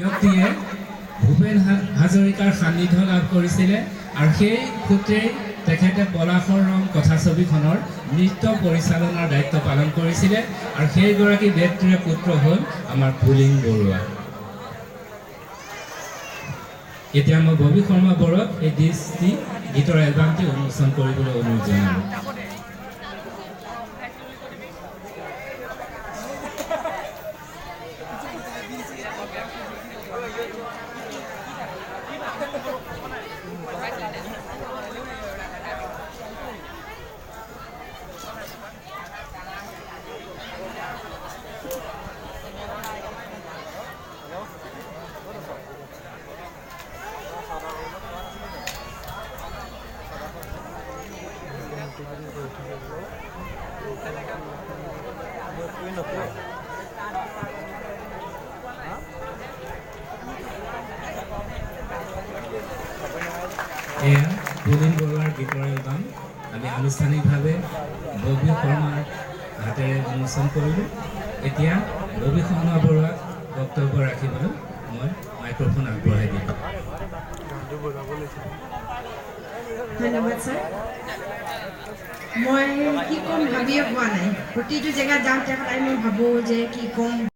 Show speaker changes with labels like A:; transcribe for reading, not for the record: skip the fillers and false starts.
A: ব্যক্তিয়ে ভূপেন হাজৰিকাৰ সান্নিধ্য লাভ কৰিছিলে আৰু সেই সূত্ৰে তেখেতে পলাশৰ ৰং কথাছবিখনৰ নৃত্য পৰিচালনাৰ দায়িত্ব পালন কৰিছিলে আৰু সেইগৰাকী ব্যক্তিৰ পুত্ৰ হ'ল আমাৰ পুলিন বৰুৱা। এতিয়া মই ববি শৰ্মা বৰুৱাক এই দৃষ্টি গীতৰ এলবামটি উন্মোচন কৰিবলৈ অনুৰোধ জনালোঁ। এয়া পুলিন বৰুৱাৰ গীতৰ এলবাম আমি আনুষ্ঠানিকভাৱে ববি শৰ্মাৰ হাতেৰে উন্মোচন কৰিলোঁ। এতিয়া ববি শৰ্মা বৰুৱাক বক্তব্য ৰাখিবলৈ মই মাইক্ৰফোন আগবঢ়াই দিম।
B: ধন্যবাদ ছাৰ। মই কি ক'ম ভাবিয়ে পোৱা নাই। প্ৰতিটো জেগাত যাওঁতে সদায় মই ভাবোঁ যে কি ক'ম।